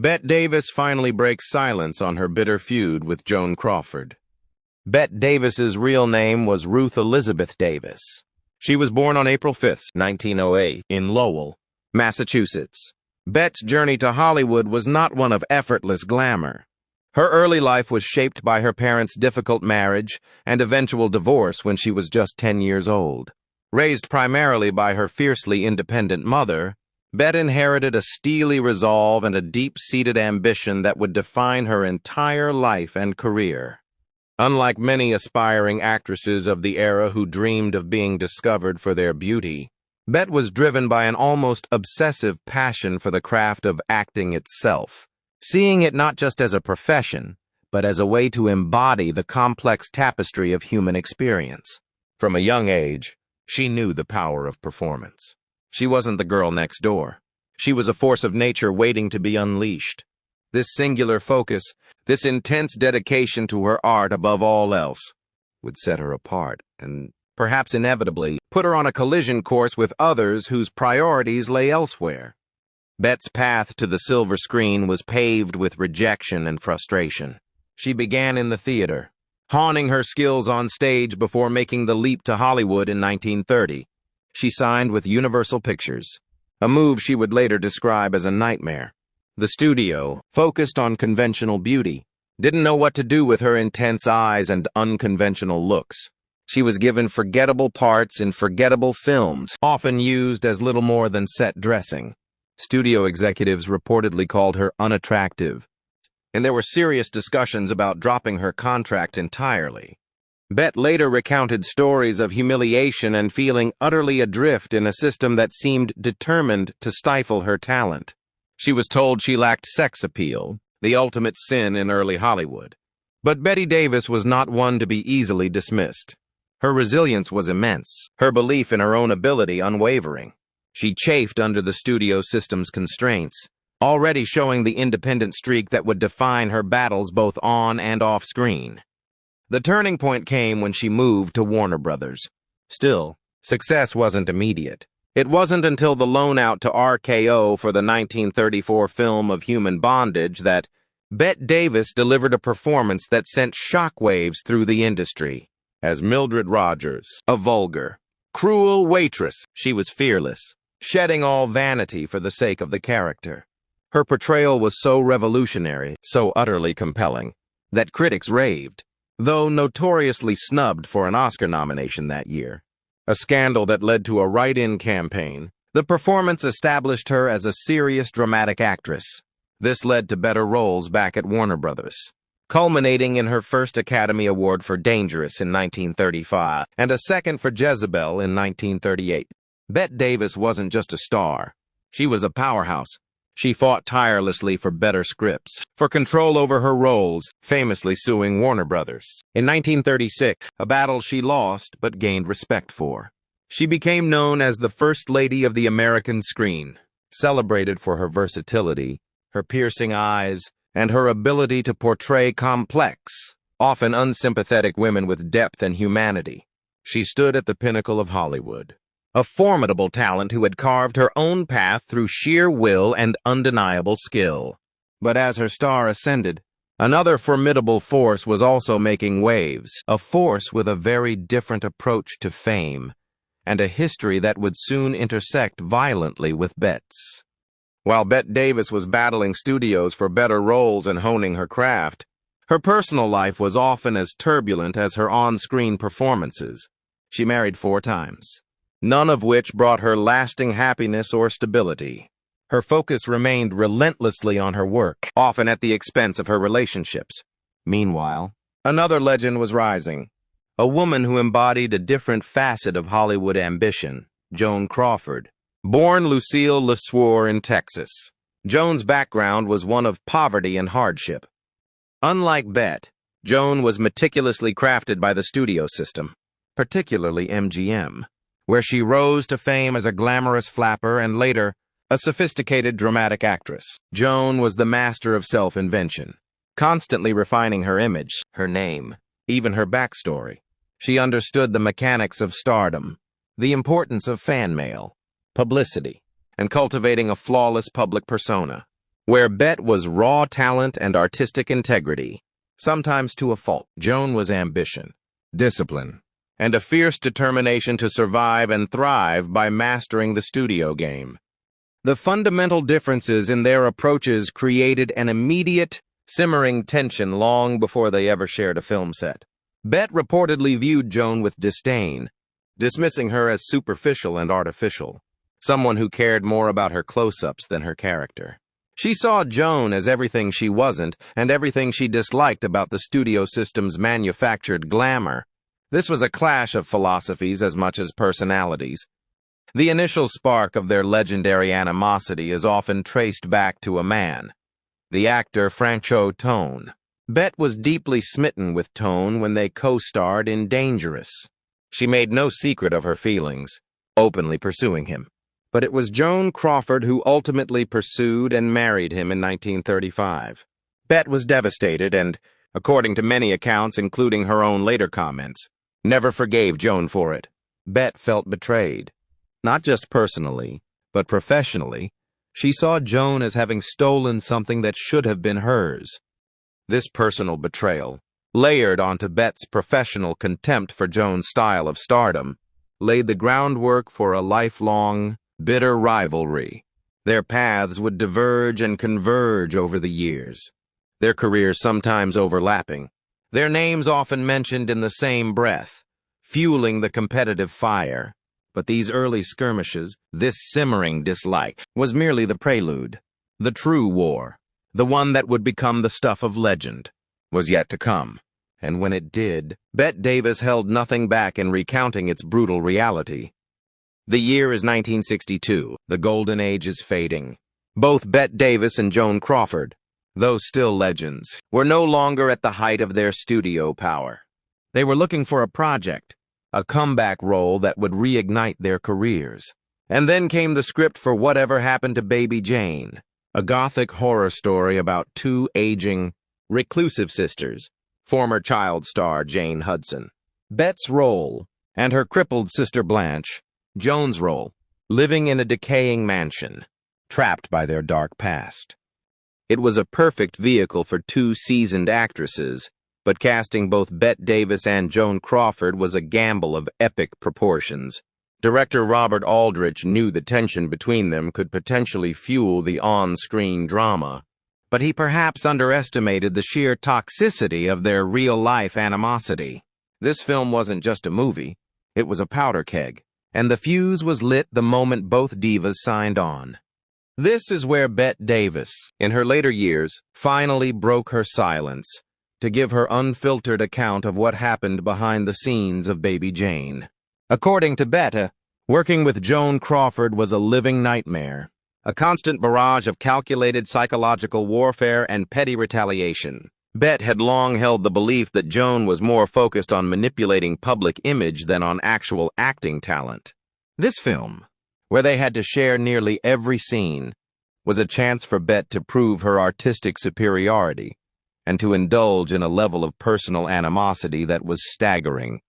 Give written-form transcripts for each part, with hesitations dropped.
Bette Davis finally breaks silence on her bitter feud with Joan Crawford. Bette Davis's real name was Ruth Elizabeth Davis. She was born on April 5, 1908, in Lowell, Massachusetts. Bette's journey to Hollywood was not one of effortless glamour. Her early life was shaped by her parents' difficult marriage and eventual divorce when she was just 10 years old. Raised primarily by her fiercely independent mother, Bette inherited a steely resolve and a deep-seated ambition that would define her entire life and career. Unlike many aspiring actresses of the era who dreamed of being discovered for their beauty, Bette was driven by an almost obsessive passion for the craft of acting itself, seeing it not just as a profession, but as a way to embody the complex tapestry of human experience. From a young age, she knew the power of performance. She wasn't the girl next door. She was a force of nature waiting to be unleashed. This singular focus, this intense dedication to her art above all else, would set her apart and, perhaps inevitably, put her on a collision course with others whose priorities lay elsewhere. Bette's path to the silver screen was paved with rejection and frustration. She began in the theater, honing her skills on stage before making the leap to Hollywood in 1930. She signed with Universal Pictures, a move she would later describe as a nightmare. The studio, focused on conventional beauty, didn't know what to do with her intense eyes and unconventional looks. She was given forgettable parts in forgettable films, often used as little more than set dressing. Studio executives reportedly called her unattractive, and there were serious discussions about dropping her contract entirely. Bette later recounted stories of humiliation and feeling utterly adrift in a system that seemed determined to stifle her talent. She was told she lacked sex appeal, the ultimate sin in early Hollywood. But Bette Davis was not one to be easily dismissed. Her resilience was immense, her belief in her own ability unwavering. She chafed under the studio system's constraints, already showing the independent streak that would define her battles both on and off screen. The turning point came when she moved to Warner Brothers. Still, success wasn't immediate. It wasn't until the loan out to RKO for the 1934 film of Human Bondage that Bette Davis delivered a performance that sent shockwaves through the industry. As Mildred Rogers, a vulgar, cruel waitress, she was fearless, shedding all vanity for the sake of the character. Her portrayal was so revolutionary, so utterly compelling, that critics raved, though notoriously snubbed for an Oscar nomination that year. A scandal that led to a write-in campaign, the performance established her as a serious dramatic actress. This led to better roles back at Warner Brothers, culminating in her first Academy Award for Dangerous in 1935 and a second for Jezebel in 1938. Bette Davis wasn't just a star. She was a powerhouse. She fought tirelessly for better scripts, for control over her roles, famously suing Warner Brothers. In 1936, a battle she lost but gained respect for. She became known as the First Lady of the American Screen, celebrated for her versatility, her piercing eyes, and her ability to portray complex, often unsympathetic women with depth and humanity. She stood at the pinnacle of Hollywood, a formidable talent who had carved her own path through sheer will and undeniable skill. But as her star ascended, another formidable force was also making waves, a force with a very different approach to fame, and a history that would soon intersect violently with Bette's. While Bette Davis was battling studios for better roles and honing her craft, her personal life was often as turbulent as her on-screen performances. She married 4 times. None of which brought her lasting happiness or stability. Her focus remained relentlessly on her work, often at the expense of her relationships. Meanwhile, another legend was rising, a woman who embodied a different facet of Hollywood ambition, Joan Crawford. Born Lucille LeSueur in Texas, Joan's background was one of poverty and hardship. Unlike Bette, Joan was meticulously crafted by the studio system, particularly MGM, where she rose to fame as a glamorous flapper and later, a sophisticated dramatic actress. Joan was the master of self-invention, constantly refining her image, her name, even her backstory. She understood the mechanics of stardom, the importance of fan mail, publicity, and cultivating a flawless public persona. where Bette was raw talent and artistic integrity, sometimes to a fault. Joan was ambition, discipline, and a fierce determination to survive and thrive by mastering the studio game. The fundamental differences in their approaches created an immediate, simmering tension long before they ever shared a film set. Bette reportedly viewed Joan with disdain, dismissing her as superficial and artificial, someone who cared more about her close-ups than her character. She saw Joan as everything she wasn't and everything she disliked about the studio system's manufactured glamour. This was a clash of philosophies as much as personalities. The initial spark of their legendary animosity is often traced back to a man, the actor Franco Tone. Bette was deeply smitten with Tone when they co-starred in Dangerous. She made no secret of her feelings, openly pursuing him. But it was Joan Crawford who ultimately pursued and married him in 1935. Bette was devastated and, according to many accounts including her own later comments, never forgave Joan for it. Bette felt betrayed. Not just personally, but professionally. She saw Joan as having stolen something that should have been hers. This personal betrayal, layered onto Bette's professional contempt for Joan's style of stardom, laid the groundwork for a lifelong, bitter rivalry. Their paths would diverge and converge over the years, their careers sometimes overlapping, their names often mentioned in the same breath, fueling the competitive fire. But these early skirmishes, this simmering dislike, was merely the prelude. The true war, the one that would become the stuff of legend, was yet to come. And when it did, Bette Davis held nothing back in recounting its brutal reality. The year is 1962. The golden age is fading. Both Bette Davis and Joan Crawford, though still legends, were no longer at the height of their studio power. They were looking for a project, a comeback role that would reignite their careers. And then came the script for Whatever Happened to Baby Jane, a gothic horror story about two aging, reclusive sisters, former child star Jane Hudson. Bette's role, and her crippled sister Blanche, Joan's role, living in a decaying mansion, trapped by their dark past. It was a perfect vehicle for two seasoned actresses, but casting both Bette Davis and Joan Crawford was a gamble of epic proportions. Director Robert Aldrich knew the tension between them could potentially fuel the on-screen drama, but he perhaps underestimated the sheer toxicity of their real-life animosity. This film wasn't just a movie, it was a powder keg, and the fuse was lit the moment both divas signed on. This is where Bette Davis, in her later years, finally broke her silence to give her unfiltered account of what happened behind the scenes of Baby Jane. According to Bette, working with Joan Crawford was a living nightmare, a constant barrage of calculated psychological warfare and petty retaliation. Bette had long held the belief that Joan was more focused on manipulating public image than on actual acting talent. This film, where they had to share nearly every scene, was a chance for Bette to prove her artistic superiority and to indulge in a level of personal animosity that was staggering.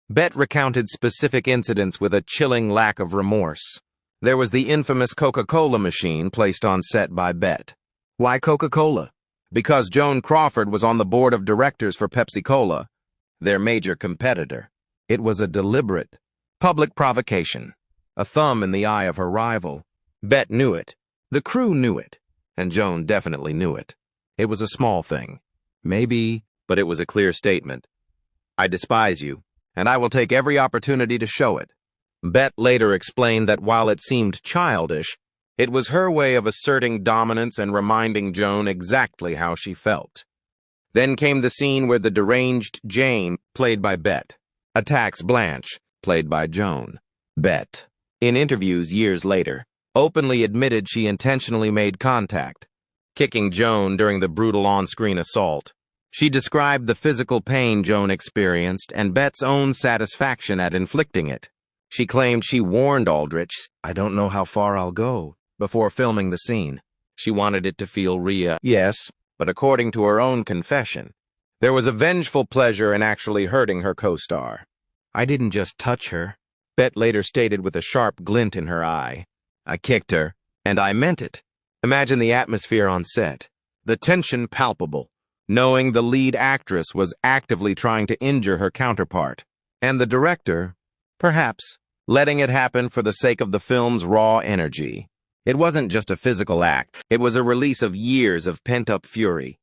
Bette recounted specific incidents with a chilling lack of remorse. There was the infamous Coca-Cola machine placed on set by Bette. Why Coca-Cola? Because Joan Crawford was on the board of directors for Pepsi-Cola, their major competitor. It was a deliberate, public provocation, a thumb in the eye of her rival. Bette knew it. The crew knew it. And Joan definitely knew it. It was a small thing. Maybe, but it was a clear statement. I despise you, and I will take every opportunity to show it. Bette later explained that while it seemed childish, it was her way of asserting dominance and reminding Joan exactly how she felt. Then came the scene where the deranged Jane, played by Bette, attacks Blanche, played by Joan. Bette, in interviews years later, openly admitted she intentionally made contact, kicking Joan during the brutal on-screen assault. She described the physical pain Joan experienced and Bette's own satisfaction at inflicting it. She claimed she warned Aldrich, "I don't know how far I'll go," before filming the scene. She wanted it to feel real. Yes, but according to her own confession, there was a vengeful pleasure in actually hurting her co-star. "I didn't just touch her," Bette later stated with a sharp glint in her eye. "I kicked her, and I meant it. Imagine the atmosphere on set, the tension palpable, knowing the lead actress was actively trying to injure her counterpart, and the director, perhaps, letting it happen for the sake of the film's raw energy. It wasn't just a physical act, it was a release of years of pent-up fury.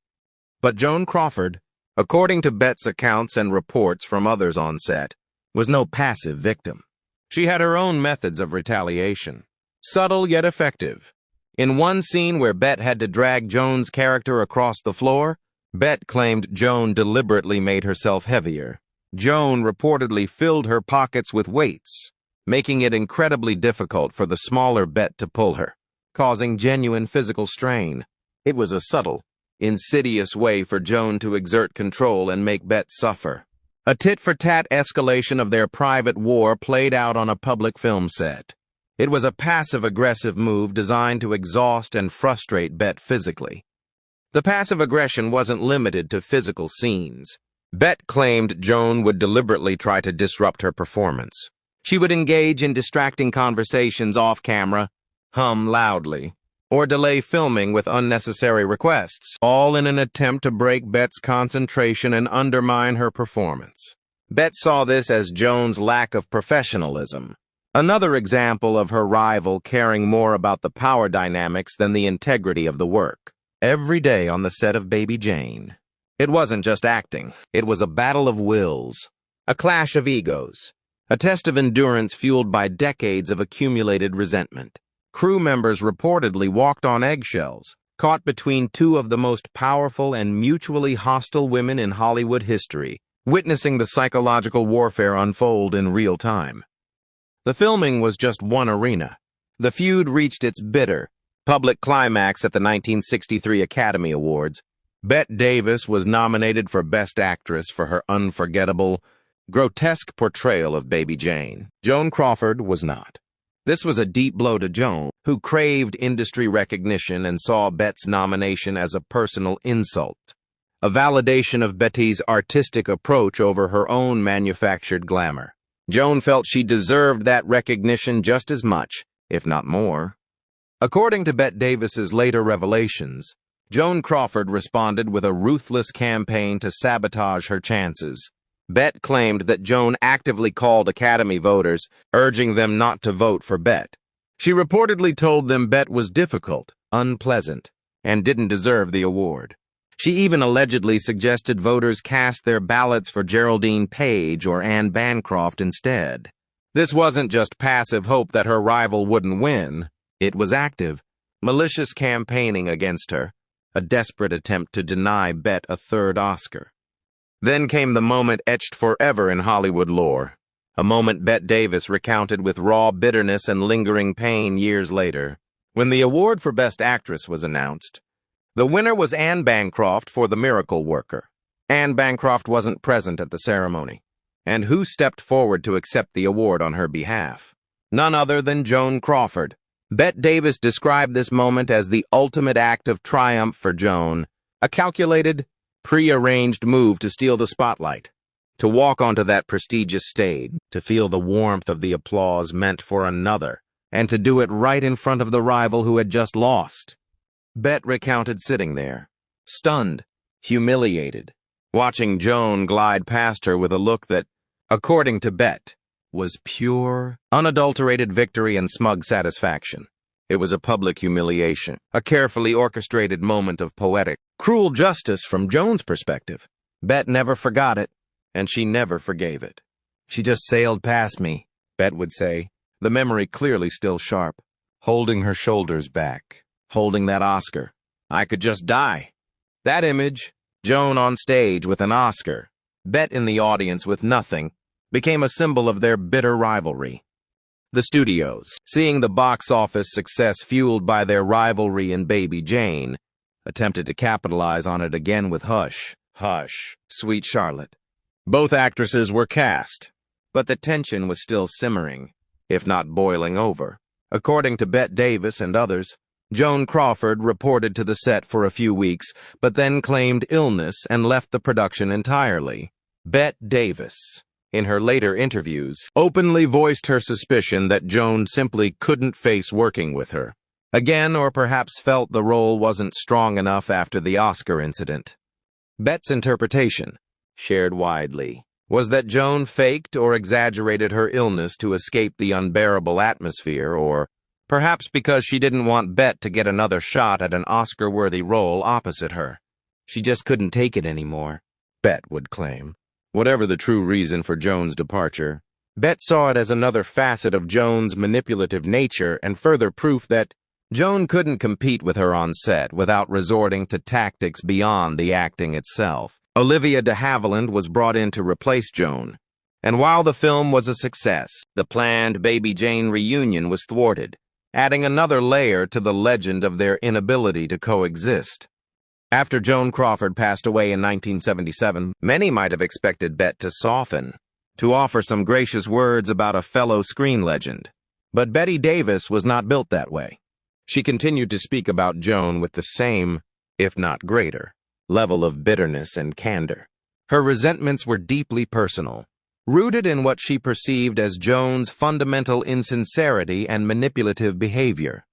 But Joan Crawford, according to Bette's accounts and reports from others on set, was no passive victim. She had her own methods of retaliation, subtle yet effective. In one scene where Bette had to drag Joan's character across the floor, Bette claimed Joan deliberately made herself heavier. Joan reportedly filled her pockets with weights, making it incredibly difficult for the smaller Bette to pull her, causing genuine physical strain. It was a subtle, insidious way for Joan to exert control and make Bette suffer. A tit-for-tat escalation of their private war played out on a public film set. It was a passive-aggressive move designed to exhaust and frustrate Bette physically. The passive aggression wasn't limited to physical scenes. Bette claimed Joan would deliberately try to disrupt her performance. She would engage in distracting conversations off-camera, hum loudly, or delay filming with unnecessary requests, all in an attempt to break Bette's concentration and undermine her performance. Bette saw this as Joan's lack of professionalism. Another example of her rival caring more about the power dynamics than the integrity of the work. Every day on the set of Baby Jane. It wasn't just acting, it was a battle of wills, a clash of egos, a test of endurance fueled by decades of accumulated resentment. Crew members reportedly walked on eggshells, caught between two of the most powerful and mutually hostile women in Hollywood history, witnessing the psychological warfare unfold in real time. The filming was just one arena. The feud reached its bitter, public climax at the 1963 Academy Awards. Bette Davis was nominated for Best Actress for her unforgettable, grotesque portrayal of Baby Jane. Joan Crawford was not. This was a deep blow to Joan, who craved industry recognition and saw Bette's nomination as a personal insult, a validation of Bette's artistic approach over her own manufactured glamour. Joan felt she deserved that recognition just as much, if not more. According to Bette Davis's later revelations, Joan Crawford responded with a ruthless campaign to sabotage her chances. Bette claimed that Joan actively called Academy voters, urging them not to vote for Bette. She reportedly told them Bette was difficult, unpleasant, and didn't deserve the award. She even allegedly suggested voters cast their ballots for Geraldine Page or Anne Bancroft instead. This wasn't just passive hope that her rival wouldn't win. It was active, malicious campaigning against her, a desperate attempt to deny Bette a third Oscar. Then came the moment etched forever in Hollywood lore, a moment Bette Davis recounted with raw bitterness and lingering pain years later. When the award for Best Actress was announced, the winner was Anne Bancroft for The Miracle Worker. Anne Bancroft wasn't present at the ceremony. And who stepped forward to accept the award on her behalf? None other than Joan Crawford. Bette Davis described this moment as the ultimate act of triumph for Joan, a calculated, pre-arranged move to steal the spotlight, to walk onto that prestigious stage, to feel the warmth of the applause meant for another, and to do it right in front of the rival who had just lost. Bette recounted sitting there, stunned, humiliated, watching Joan glide past her with a look that, according to Bette, was pure, unadulterated victory and smug satisfaction. It was a public humiliation, a carefully orchestrated moment of poetic, cruel justice from Joan's perspective. Bette never forgot it, and she never forgave it. "She just sailed past me," Bette would say, the memory clearly still sharp, holding her shoulders back, holding that Oscar. I could just die. That image, Joan on stage with an Oscar, Bette in the audience with nothing, became a symbol of their bitter rivalry. The studios, seeing the box office success fueled by their rivalry in Baby Jane, attempted to capitalize on it again with Hush, Hush, Sweet Charlotte. Both actresses were cast, but the tension was still simmering, if not boiling over. According to Bette Davis and others, Joan Crawford reported to the set for a few weeks, but then claimed illness and left the production entirely. Bette Davis, in her later interviews, openly voiced her suspicion that Joan simply couldn't face working with her, again, or perhaps felt the role wasn't strong enough after the Oscar incident. Bette's interpretation, shared widely, was that Joan faked or exaggerated her illness to escape the unbearable atmosphere, or perhaps because she didn't want Bette to get another shot at an Oscar-worthy role opposite her. She just couldn't take it anymore, Bette would claim. Whatever the true reason for Joan's departure, Bette saw it as another facet of Joan's manipulative nature and further proof that Joan couldn't compete with her on set without resorting to tactics beyond the acting itself. Olivia de Havilland was brought in to replace Joan, and while the film was a success, the planned Baby Jane reunion was thwarted, adding another layer to the legend of their inability to coexist. After Joan Crawford passed away in 1977, many might have expected Bette to soften, to offer some gracious words about a fellow screen legend. But Bette Davis was not built that way. She continued to speak about Joan with the same, if not greater, level of bitterness and candor. Her resentments were deeply personal, rooted in what she perceived as Joan's fundamental insincerity and manipulative behavior.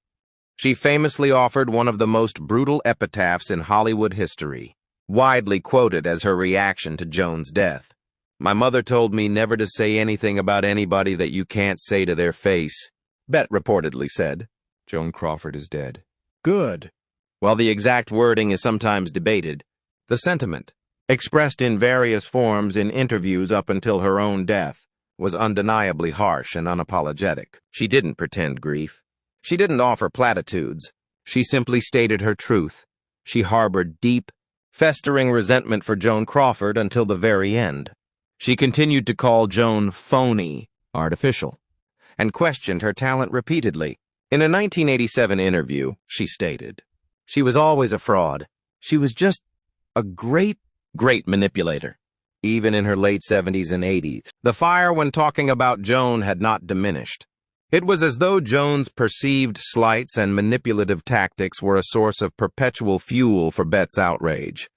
She famously offered one of the most brutal epitaphs in Hollywood history, widely quoted as her reaction to Joan's death. "My mother told me never to say anything about anybody that you can't say to their face," Bette reportedly said. Joan Crawford is dead. Good. While the exact wording is sometimes debated, the sentiment, expressed in various forms in interviews up until her own death, was undeniably harsh and unapologetic. She didn't pretend grief. She didn't offer platitudes. She simply stated her truth. She harbored deep, festering resentment for Joan Crawford until the very end. She continued to call Joan phony, artificial, and questioned her talent repeatedly. In a 1987 interview, she stated, "She was always a fraud. She was just a great manipulator." Even in her late 70s and 80s, the fire when talking about Joan had not diminished. It was as though Joan's perceived slights and manipulative tactics were a source of perpetual fuel for Bette's outrage.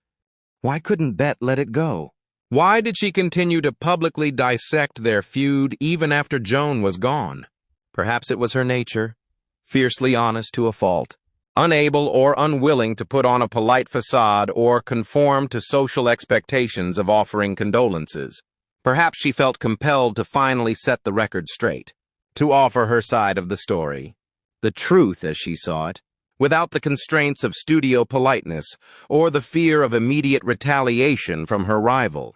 Why couldn't Bette let it go? Why did she continue to publicly dissect their feud even after Joan was gone? Perhaps it was her nature, fiercely honest to a fault, unable or unwilling to put on a polite facade or conform to social expectations of offering condolences. Perhaps she felt compelled to finally set the record straight, to offer her side of the story, the truth as she saw it, without the constraints of studio politeness or the fear of immediate retaliation from her rival.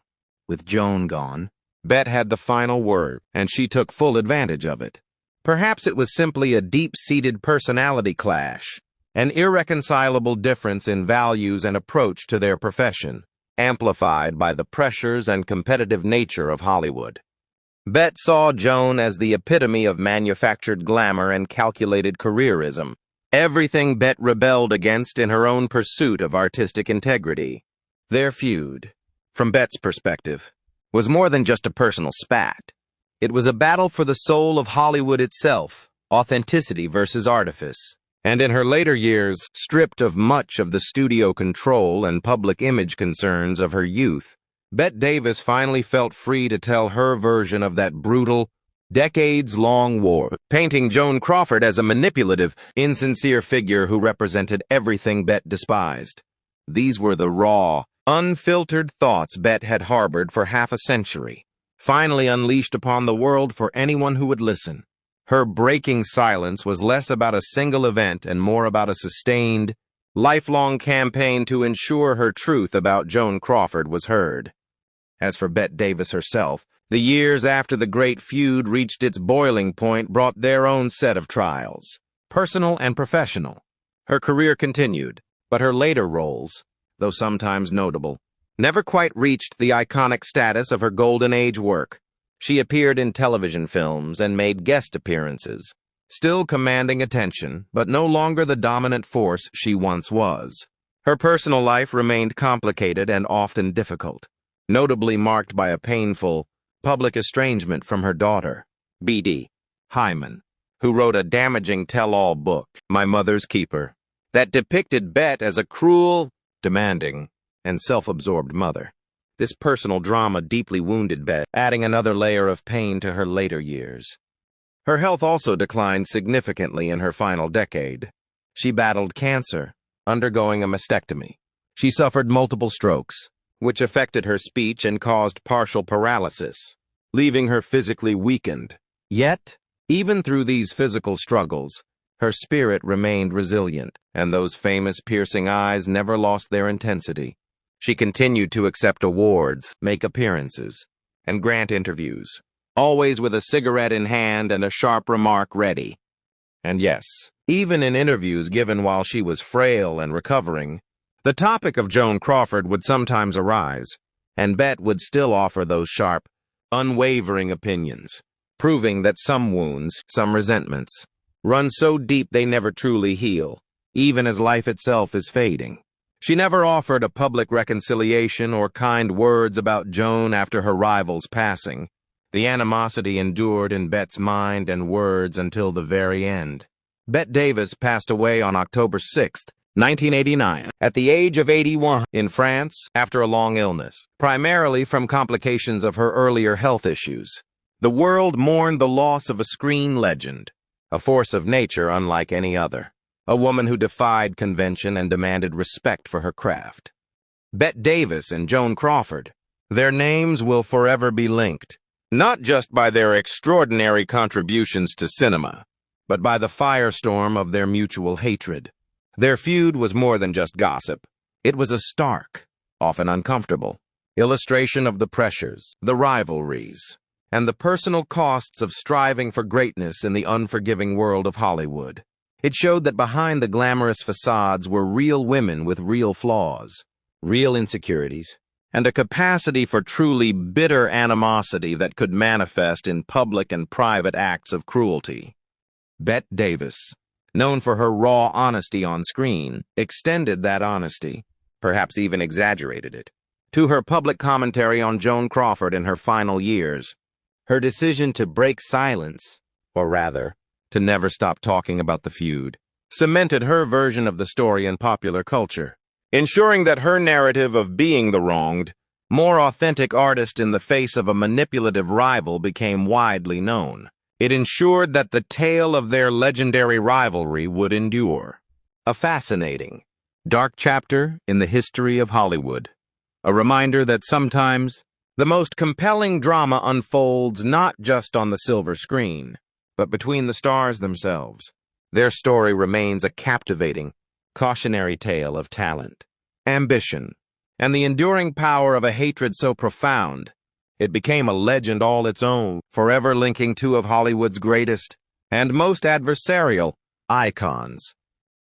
With Joan gone, Bette had the final word, and she took full advantage of it. Perhaps it was simply a deep-seated personality clash, an irreconcilable difference in values and approach to their profession, amplified by the pressures and competitive nature of Hollywood. Bette saw Joan as the epitome of manufactured glamour and calculated careerism, everything Bette rebelled against in her own pursuit of artistic integrity. Their feud, from Bette's perspective, was more than just a personal spat. It was a battle for the soul of Hollywood itself, authenticity versus artifice. And in her later years, stripped of much of the studio control and public image concerns of her youth, Bette Davis finally felt free to tell her version of that brutal, decades-long war, painting Joan Crawford as a manipulative, insincere figure who represented everything Bette despised. These were the raw, unfiltered thoughts Bette had harbored for half a century, finally unleashed upon the world for anyone who would listen. Her breaking silence was less about a single event and more about a sustained, lifelong campaign to ensure her truth about Joan Crawford was heard. As for Bette Davis herself, the years after the great feud reached its boiling point brought their own set of trials, personal and professional. Her career continued, but her later roles, though sometimes notable, never quite reached the iconic status of her golden age work. She appeared in television films and made guest appearances, still commanding attention, but no longer the dominant force she once was. Her personal life remained complicated and often difficult, notably marked by a painful, public estrangement from her daughter, B.D. Hyman, who wrote a damaging tell-all book, My Mother's Keeper, that depicted Bette as a cruel, demanding, and self-absorbed mother. This personal drama deeply wounded Bette, adding another layer of pain to her later years. Her health also declined significantly in her final decade. She battled cancer, undergoing a mastectomy. She suffered multiple strokes, which affected her speech and caused partial paralysis, leaving her physically weakened. Yet, even through these physical struggles, her spirit remained resilient, and those famous piercing eyes never lost their intensity. She continued to accept awards, make appearances, and grant interviews, always with a cigarette in hand and a sharp remark ready. And yes, even in interviews given while she was frail and recovering, the topic of Joan Crawford would sometimes arise, and Bette would still offer those sharp, unwavering opinions, proving that some wounds, some resentments, run so deep they never truly heal, even as life itself is fading. She never offered a public reconciliation or kind words about Joan after her rival's passing. The animosity endured in Bette's mind and words until the very end. Bette Davis passed away on October 6, 1989, at the age of 81 in France after a long illness, primarily from complications of her earlier health issues. The world mourned the loss of a screen legend, a force of nature unlike any other, a woman who defied convention and demanded respect for her craft. Bette Davis and Joan Crawford, their names will forever be linked, not just by their extraordinary contributions to cinema, but by the firestorm of their mutual hatred. Their feud was more than just gossip. It was a stark, often uncomfortable, illustration of the pressures, the rivalries, and the personal costs of striving for greatness in the unforgiving world of Hollywood. It showed that behind the glamorous facades were real women with real flaws, real insecurities, and a capacity for truly bitter animosity that could manifest in public and private acts of cruelty. Bette Davis, known for her raw honesty on screen, extended that honesty, perhaps even exaggerated it, to her public commentary on Joan Crawford in her final years. Her decision to break silence, or rather, to never stop talking about the feud, cemented her version of the story in popular culture, ensuring that her narrative of being the wronged, more authentic artist in the face of a manipulative rival became widely known. It ensured that the tale of their legendary rivalry would endure. A fascinating, dark chapter in the history of Hollywood. A reminder that sometimes the most compelling drama unfolds not just on the silver screen, but between the stars themselves. Their story remains a captivating, cautionary tale of talent, ambition, and the enduring power of a hatred so profound it became a legend all its own, forever linking two of Hollywood's greatest and most adversarial icons.